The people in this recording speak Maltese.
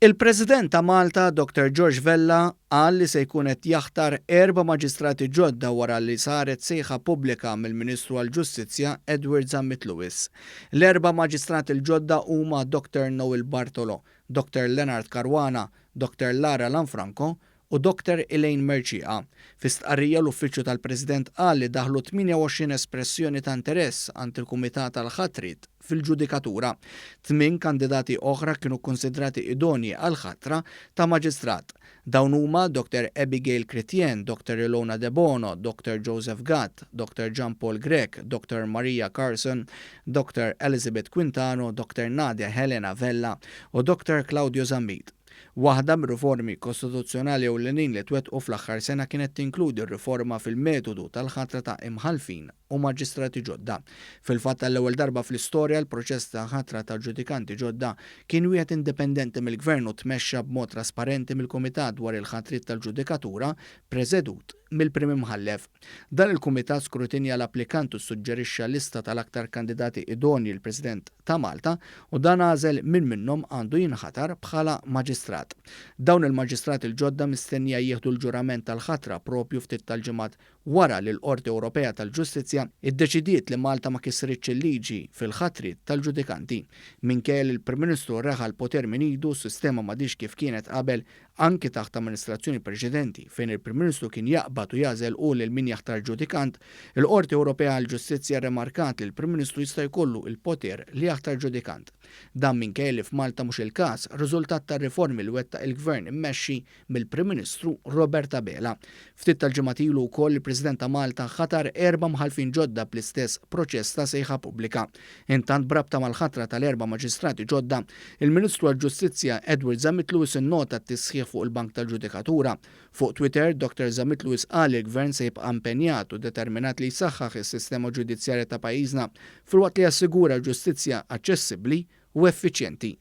Il-President ta' Malta, Dr. George Vella, qal li se jkun qed jaħtar 4 maġistrati ġodda wara li saret sejħa pubblika mill-Ministru għall-Ġustizzja Edward Zammit Lewis. L-4 maġistrati l-ġodda huma Dr. Noel Bartolo, Dr. Leonard Caruana, Dr. Lara Lanfranco u Dr. Elaine Merċiqa. Fi stqarrija l-Uffiċċju tal-President qal li daħlu 28 espressjoni ta' interess għand il-Kumitat tal-Ħatrit fil-ġudikatura. 8 kandidati oħra kienu konsidrati idonji għal-ħatra ta' maġistrat. Dawn huma Dr. Abigail Chrétien, Dr. Ilona De Bono, Dr. Joseph Gatt, Dr. John Paul Grech, Dr. Maria Carson, Dr. Elizabeth Quintano, Dr. Nadia Helena Vella u Dr. Claudio Zammit. Waħda mir-riformi kostituzzjonali ewlenin li twettqu fl-aħħar sena kienet tinkludi r-riforma fil-metodu tal-ħatra ta' imħalfin u maġistrati ġodda. Fil-fatt tal-ewwel darba fl-istorja l-proċess ta' ħatra ta' ġudikanti ġodda kien wieħed indipendenti mill-Gvern u tmexxa b'mod trasparenti mill-Kumitat dwar il-ħatrit tal-ġudikatura preżedut mill-Prim Imħallef. Dan il-Kumitat skrutinja l-applikant u suġġerixxa lista tal-aktar kandidati idonji l-President ta' Malta u dan għażel min minnhom għandu jinħatar bħala maġistrat. Dawn il-maġistrati l-ġodda mistennija jieħdu l-ġurament tal-ħatra propju ftit tal-ġimgħat wara li l-Qorti Ewropea tal-Ġustizzja iddeċidiet li Malta ma kisritx il-liġi fil-ħatrit tal-ġudikanti. Minkejja li l-Prim Ministru reħa l-poter min idu s-sistema m'għadix kif kienet qabel anki taħt amministrazzjoni preċedenti fejn il-Prim Ministru kien jaqbad u jażel u lil min jaħtar ġudikant, il-Qorti Ewropea għall-Ġustizzja remarkat li l-Prim Ministru jista' jkollu il-poter li jaħtar ġudikant. Dan minkejja li f'Malta mhux il-każ, riżultat tar-riformi li wettaq il-Gvern immexxi mill-Prim Ministru Robert Abela. Ftit tal-ġimgħat ilu wkoll il-President ta' Malta ħatar 4 mħalfin ġodda bl-istess proċess ta' sejħa pubblika. Intant brabta mal-ħatra tal-4 maġistrati ġodda, il-Ministru għall-Ġustizzja Edward Zammit Lewis innota t-tisħiħ fuq il-Bank tal-Ġudikatura. Fuq Twitter, Dr. Zammit Lewis qal il-Gvern se jibqa' impenjat u determinat li jsaħħaħ is-sistema ġudizzjarja ta' pajjiżna filwaqt li jassigura ġustizzja aċċessibbli u effiċjenti.